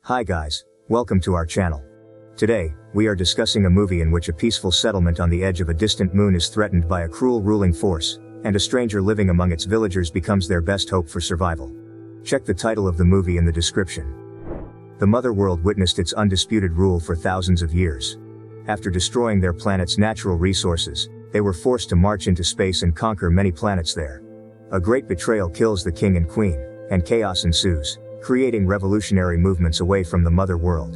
Hi guys, welcome to our channel. Today, we are discussing a movie in which a peaceful settlement on the edge of a distant moon is threatened by a cruel ruling force, and a stranger living among its villagers becomes their best hope for survival. Check the title of the movie in the description. The Motherworld witnessed its undisputed rule for thousands of years. After destroying their planet's natural resources, they were forced to march into space and conquer many planets there. A great betrayal kills the king and queen, and chaos ensues, creating revolutionary movements away from the mother world.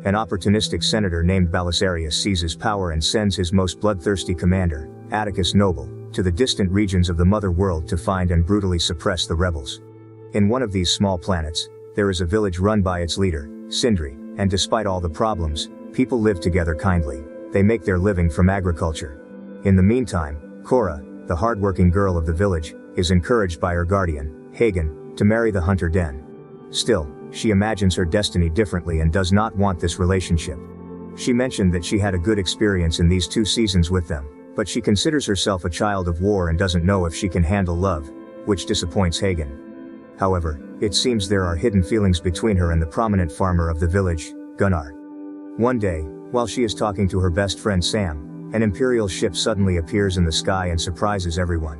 An opportunistic senator named Belisarius seizes power and sends his most bloodthirsty commander, Atticus Noble, to the distant regions of the mother world to find and brutally suppress the rebels. In one of these small planets, there is a village run by its leader, Sindri, and despite all the problems, people live together kindly. They make their living from agriculture. In the meantime, Cora, the hardworking girl of the village, is encouraged by her guardian, Hagen, to marry the hunter Den. Still, she imagines her destiny differently and does not want this relationship. She mentioned that she had a good experience in these 2 seasons with them, but she considers herself a child of war and doesn't know if she can handle love, which disappoints Hagen. However, it seems there are hidden feelings between her and the prominent farmer of the village, Gunnar. One day, while she is talking to her best friend Sam, an Imperial ship suddenly appears in the sky and surprises everyone.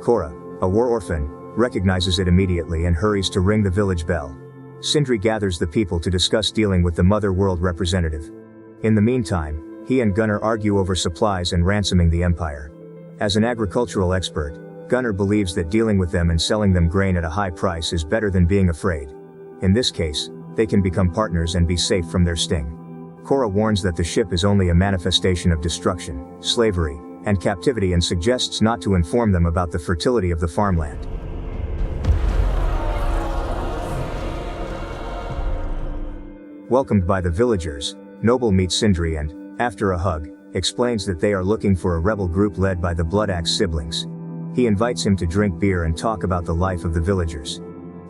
Cora, a war orphan, recognizes it immediately and hurries to ring the village bell. Sindri gathers the people to discuss dealing with the Mother World representative. In the meantime, he and Gunnar argue over supplies and ransoming the Empire. As an agricultural expert, Gunnar believes that dealing with them and selling them grain at a high price is better than being afraid. In this case, they can become partners and be safe from their sting. Cora warns that the ship is only a manifestation of destruction, slavery, and captivity and suggests not to inform them about the fertility of the farmland. Welcomed by the villagers, Noble meets Sindri and, after a hug, explains that they are looking for a rebel group led by the Bloodaxe siblings. He invites him to drink beer and talk about the life of the villagers.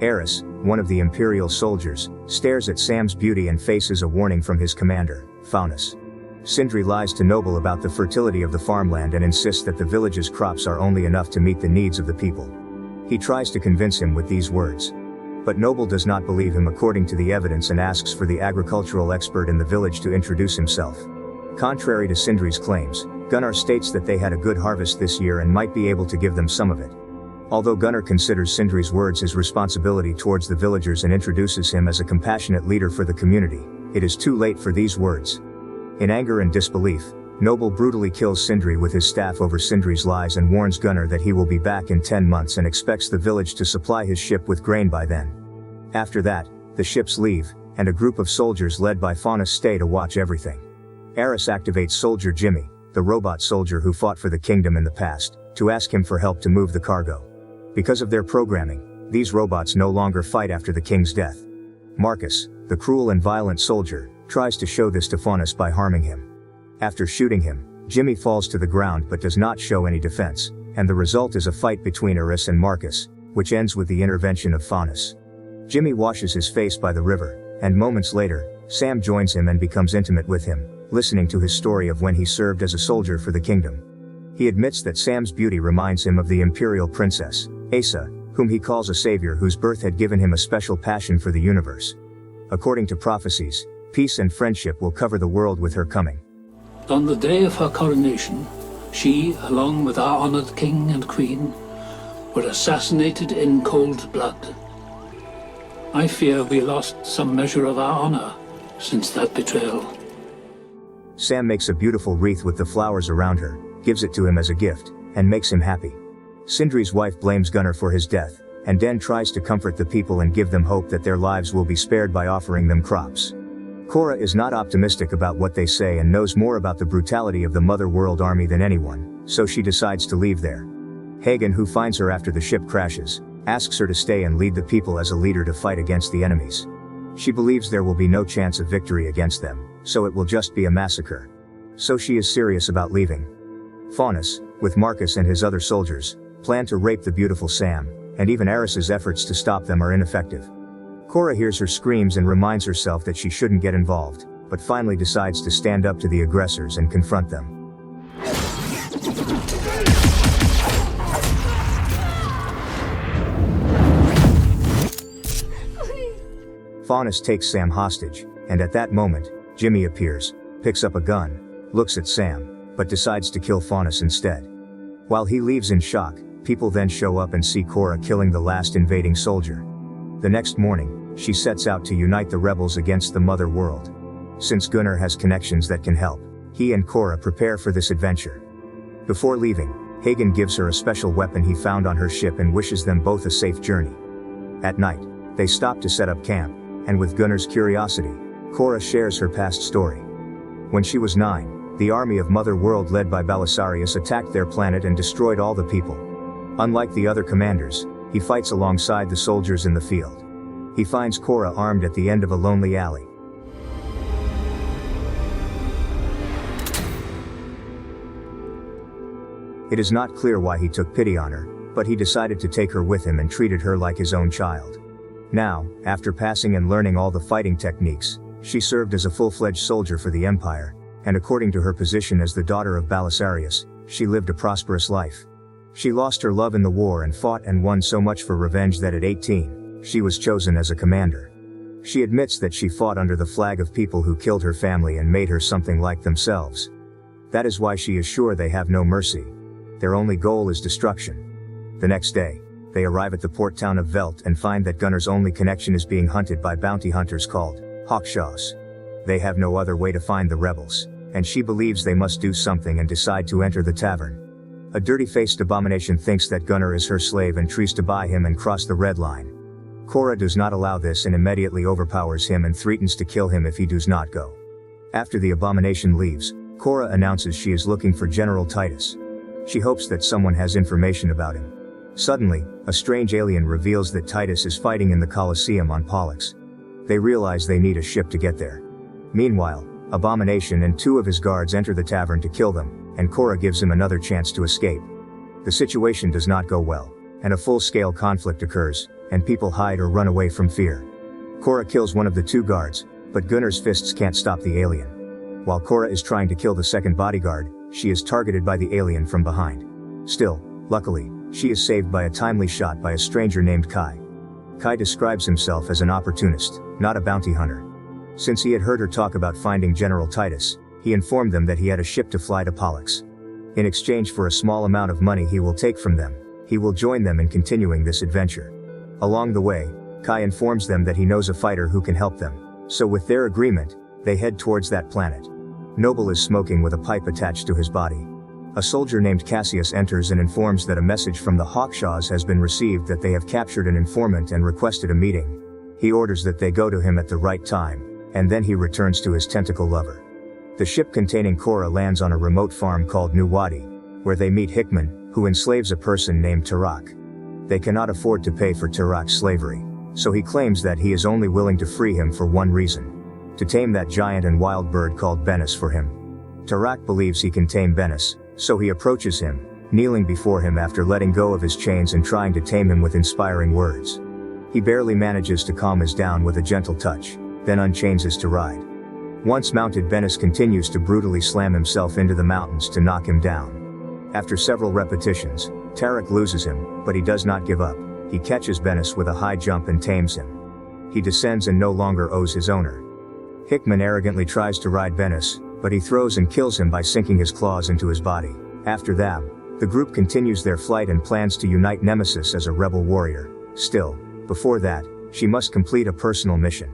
Eris, one of the Imperial soldiers, stares at Sam's beauty and faces a warning from his commander, Faunus. Sindri lies to Noble about the fertility of the farmland and insists that the village's crops are only enough to meet the needs of the people. He tries to convince him with these words. But Noble does not believe him according to the evidence and asks for the agricultural expert in the village to introduce himself. Contrary to Sindri's claims, Gunnar states that they had a good harvest this year and might be able to give them some of it. Although Gunnar considers Sindri's words his responsibility towards the villagers and introduces him as a compassionate leader for the community, it is too late for these words. In anger and disbelief, Noble brutally kills Sindri with his staff over Sindri's lies and warns Gunnar that he will be back in 10 months and expects the village to supply his ship with grain by then. After that, the ships leave, and a group of soldiers led by Faunus stay to watch everything. Eris activates Soldier Jimmy, the robot soldier who fought for the kingdom in the past, to ask him for help to move the cargo. Because of their programming, these robots no longer fight after the king's death. Marcus, the cruel and violent soldier, tries to show this to Faunus by harming him. After shooting him, Jimmy falls to the ground but does not show any defense, and the result is a fight between Eris and Marcus, which ends with the intervention of Faunus. Jimmy washes his face by the river, and moments later, Sam joins him and becomes intimate with him, listening to his story of when he served as a soldier for the kingdom. He admits that Sam's beauty reminds him of the Imperial princess, Asa, whom he calls a savior whose birth had given him a special passion for the universe. According to prophecies, peace and friendship will cover the world with her coming. On the day of her coronation, she, along with our honored king and queen, were assassinated in cold blood. I fear we lost some measure of our honor since that betrayal. Sam makes a beautiful wreath with the flowers around her, gives it to him as a gift, and makes him happy. Sindri's wife blames Gunnar for his death, and Den tries to comfort the people and give them hope that their lives will be spared by offering them crops. Cora is not optimistic about what they say and knows more about the brutality of the Mother World army than anyone, so she decides to leave there. Hagen, who finds her after the ship crashes, asks her to stay and lead the people as a leader to fight against the enemies. She believes there will be no chance of victory against them, so it will just be a massacre. So she is serious about leaving. Faunus, with Marcus and his other soldiers, plan to rape the beautiful Sam, and even Eris's efforts to stop them are ineffective. Cora hears her screams and reminds herself that she shouldn't get involved, but finally decides to stand up to the aggressors and confront them. Faunus takes Sam hostage, and at that moment, Jimmy appears, picks up a gun, looks at Sam, but decides to kill Faunus instead. While he leaves in shock, people then show up and see Cora killing the last invading soldier. The next morning, she sets out to unite the rebels against the Motherworld. Since Gunnar has connections that can help, he and Cora prepare for this adventure. Before leaving, Hagen gives her a special weapon he found on her ship and wishes them both a safe journey. At night, they stop to set up camp, and with Gunnar's curiosity, Cora shares her past story. When she was 9, the army of Motherworld led by Belisarius attacked their planet and destroyed all the people. Unlike the other commanders, he fights alongside the soldiers in the field. He finds Cora armed at the end of a lonely alley. It is not clear why he took pity on her, but he decided to take her with him and treated her like his own child. Now, after passing and learning all the fighting techniques, she served as a full-fledged soldier for the Empire, and according to her position as the daughter of Belisarius, she lived a prosperous life. She lost her love in the war and fought and won so much for revenge that at 18, she was chosen as a commander. She admits that she fought under the flag of people who killed her family and made her something like themselves. That is why she is sure they have no mercy. Their only goal is destruction. The next day, they arrive at the port town of Velt and find that Gunnar's only connection is being hunted by bounty hunters called Hawkshaws. They have no other way to find the rebels, and she believes they must do something and decide to enter the tavern. A dirty-faced abomination thinks that Gunnar is her slave and tries to buy him and cross the red line. Cora does not allow this and immediately overpowers him and threatens to kill him if he does not go. After the abomination leaves, Cora announces she is looking for General Titus. She hopes that someone has information about him. Suddenly, a strange alien reveals that Titus is fighting in the Colosseum on Pollux. They realize they need a ship to get there. Meanwhile, Abomination and 2 of his guards enter the tavern to kill them, and Cora gives him another chance to escape. The situation does not go well, and a full-scale conflict occurs, and people hide or run away from fear. Cora kills one of the 2 guards, but Gunnar's fists can't stop the alien. While Cora is trying to kill the second bodyguard, she is targeted by the alien from behind. Still, luckily, she is saved by a timely shot by a stranger named Kai. Kai describes himself as an opportunist, not a bounty hunter. Since he had heard her talk about finding General Titus, he informed them that he had a ship to fly to Pollux. In exchange for a small amount of money he will take from them, he will join them in continuing this adventure. Along the way, Kai informs them that he knows a fighter who can help them, so with their agreement, they head towards that planet. Noble is smoking with a pipe attached to his body. A soldier named Cassius enters and informs that a message from the Hawkshaws has been received that they have captured an informant and requested a meeting. He orders that they go to him at the right time, and then he returns to his tentacle lover. The ship containing Cora lands on a remote farm called New Wadi, where they meet Hickman, who enslaves a person named Tarak. They cannot afford to pay for Tarak's slavery, so he claims that he is only willing to free him for one reason: to tame that giant and wild bird called Bennis for him. Tarak believes he can tame Bennis, so he approaches him, kneeling before him after letting go of his chains and trying to tame him with inspiring words. He barely manages to calm us down with a gentle touch, then unchains us to ride. Once mounted, Bennis continues to brutally slam himself into the mountains to knock him down. After several repetitions, Tarak loses him, but he does not give up. He catches Bennis with a high jump and tames him. He descends and no longer owes his owner. Hickman arrogantly tries to ride Bennis, but he throws and kills him by sinking his claws into his body. After that, the group continues their flight and plans to unite Nemesis as a rebel warrior. Still, before that, she must complete a personal mission.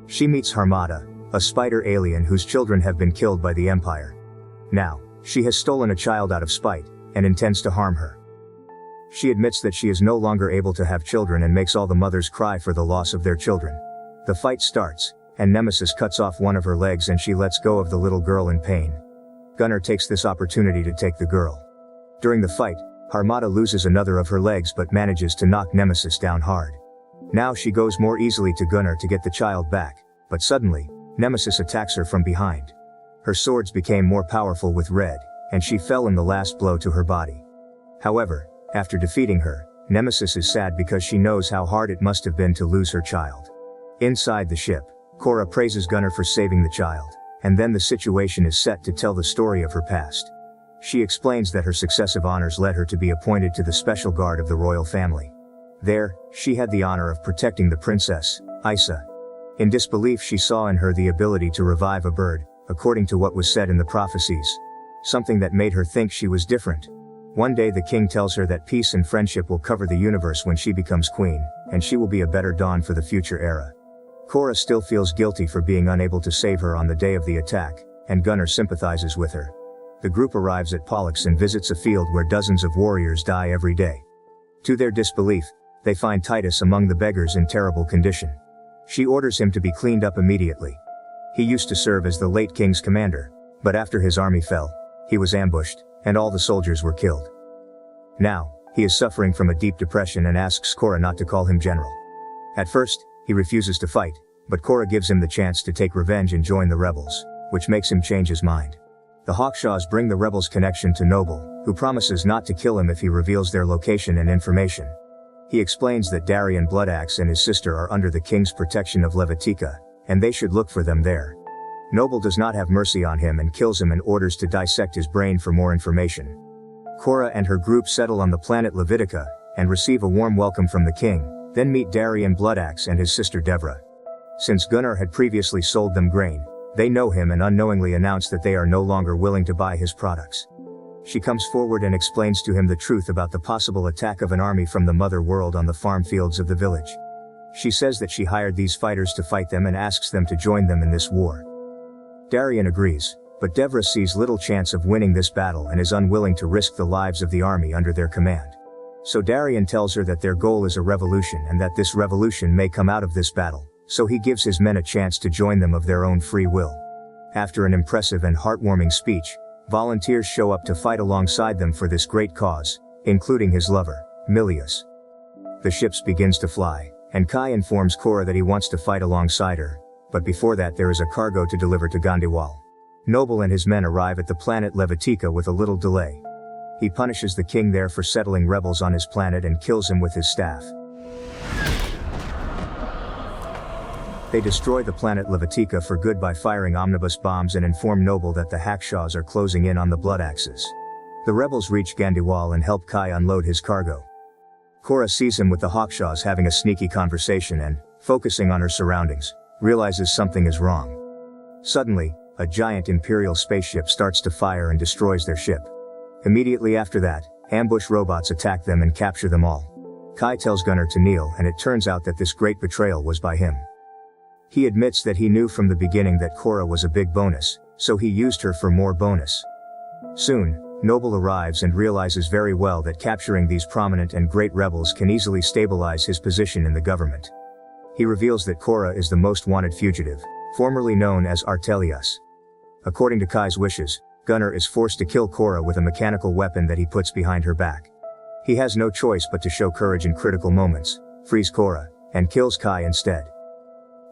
She meets Harmata, a spider alien whose children have been killed by the Empire. Now, she has stolen a child out of spite, and intends to harm her. She admits that she is no longer able to have children and makes all the mothers cry for the loss of their children. The fight starts, and Nemesis cuts off one of her legs and she lets go of the little girl in pain. Gunnar takes this opportunity to take the girl. During the fight, Harmata loses another of her legs but manages to knock Nemesis down hard. Now she goes more easily to Gunnar to get the child back, but suddenly, Nemesis attacks her from behind. Her swords became more powerful with red, and she fell in the last blow to her body. However, after defeating her, Nemesis is sad because she knows how hard it must have been to lose her child. Inside the ship, Cora praises Gunnar for saving the child, and then the situation is set to tell the story of her past. She explains that her successive honors led her to be appointed to the special guard of the royal family. There, she had the honor of protecting the princess, Isa. In disbelief, she saw in her the ability to revive a bird, according to what was said in the prophecies. Something that made her think she was different. One day the king tells her that peace and friendship will cover the universe when she becomes queen, and she will be a better dawn for the future era. Cora still feels guilty for being unable to save her on the day of the attack, and Gunnar sympathizes with her. The group arrives at Pollux and visits a field where dozens of warriors die every day. To their disbelief, they find Titus among the beggars in terrible condition. She orders him to be cleaned up immediately. He used to serve as the late king's commander, but after his army fell, he was ambushed, and all the soldiers were killed. Now, he is suffering from a deep depression and asks Cora not to call him general. At first, he refuses to fight, but Cora gives him the chance to take revenge and join the rebels, which makes him change his mind. The Hawkshaws bring the rebels' connection to Noble, who promises not to kill him if he reveals their location and information. He explains that Darian Bloodaxe and his sister are under the king's protection of Levitica, and they should look for them there. Noble does not have mercy on him and kills him and orders to dissect his brain for more information. Cora and her group settle on the planet Levitica, and receive a warm welcome from the king, then meet Darian Bloodaxe and his sister Devra. Since Gunnar had previously sold them grain, they know him and unknowingly announce that they are no longer willing to buy his products. She comes forward and explains to him the truth about the possible attack of an army from the Motherworld on the farm fields of the village. She says that she hired these fighters to fight them and asks them to join them in this war. Darian agrees, but Devra sees little chance of winning this battle and is unwilling to risk the lives of the army under their command. So Darian tells her that their goal is a revolution and that this revolution may come out of this battle, so he gives his men a chance to join them of their own free will. After an impressive and heartwarming speech, volunteers show up to fight alongside them for this great cause, including his lover, Milius. The ship begins to fly, and Kai informs Cora that he wants to fight alongside her, but before that there is a cargo to deliver to Gandiwal. Noble and his men arrive at the planet Levitica with a little delay. He punishes the king there for settling rebels on his planet and kills him with his staff. They destroy the planet Levitica for good by firing omnibus bombs and inform Noble that the Hawkshaws are closing in on the Bloodaxes. The rebels reach Gandiwal and help Kai unload his cargo. Cora sees him with the Hawkshaws having a sneaky conversation and, focusing on her surroundings, realizes something is wrong. Suddenly, a giant Imperial spaceship starts to fire and destroys their ship. Immediately after that, ambush robots attack them and capture them all. Kai tells Gunnar to kneel, and it turns out that this great betrayal was by him. He admits that he knew from the beginning that Cora was a big bonus, so he used her for more bonus. Soon, Noble arrives and realizes very well that capturing these prominent and great rebels can easily stabilize his position in the government. He reveals that Cora is the most wanted fugitive, formerly known as Artelius. According to Kai's wishes, Gunnar is forced to kill Cora with a mechanical weapon that he puts behind her back. He has no choice but to show courage in critical moments, frees Cora, and kills Kai instead.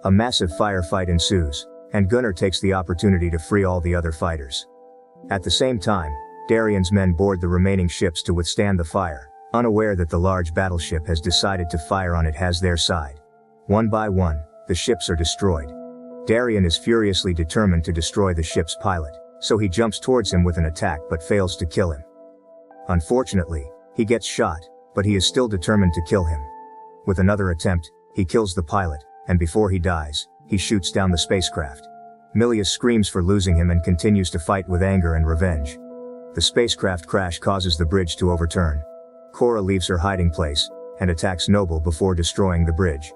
A massive firefight ensues, and Gunnar takes the opportunity to free all the other fighters. At the same time, Darian's men board the remaining ships to withstand the fire, unaware that the large battleship has decided to fire on it has their side. One by one, the ships are destroyed. Darian is furiously determined to destroy the ship's pilot, so he jumps towards him with an attack but fails to kill him. Unfortunately, he gets shot, but he is still determined to kill him. With another attempt, he kills the pilot, and before he dies, he shoots down the spacecraft. Milius screams for losing him and continues to fight with anger and revenge. The spacecraft crash causes the bridge to overturn. Cora leaves her hiding place, and attacks Noble before destroying the bridge.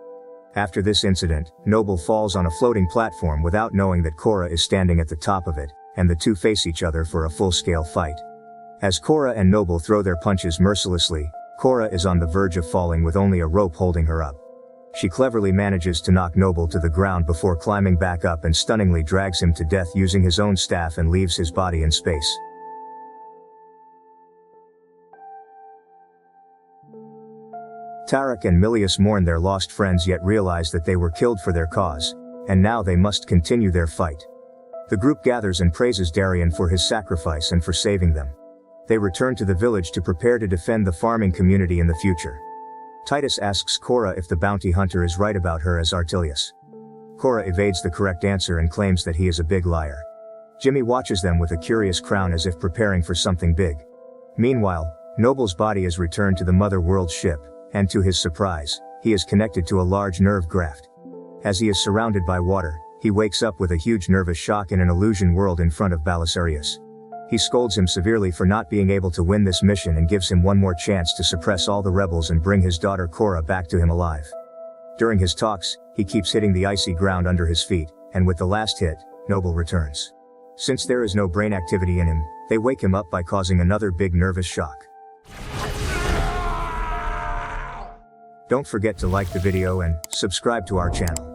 After this incident, Noble falls on a floating platform without knowing that Cora is standing at the top of it, and the two face each other for a full-scale fight. As Cora and Noble throw their punches mercilessly, Cora is on the verge of falling with only a rope holding her up. She cleverly manages to knock Noble to the ground before climbing back up and stunningly drags him to death using his own staff and leaves his body in space. Tarak and Milius mourn their lost friends yet realize that they were killed for their cause, and now they must continue their fight. The group gathers and praises Darian for his sacrifice and for saving them. They return to the village to prepare to defend the farming community in the future. Titus asks Cora if the bounty hunter is right about her as Artelius. Cora evades the correct answer and claims that he is a big liar. Jimmy watches them with a curious frown as if preparing for something big. Meanwhile, Noble's body is returned to the Motherworld ship, and to his surprise, he is connected to a large nerve graft. As he is surrounded by water, he wakes up with a huge nervous shock in an illusion world in front of Belisarius. He scolds him severely for not being able to win this mission and gives him one more chance to suppress all the rebels and bring his daughter Cora back to him alive. During his talks, he keeps hitting the icy ground under his feet, and with the last hit, Noble returns. Since there is no brain activity in him, they wake him up by causing another big nervous shock. Don't forget to like the video and subscribe to our channel.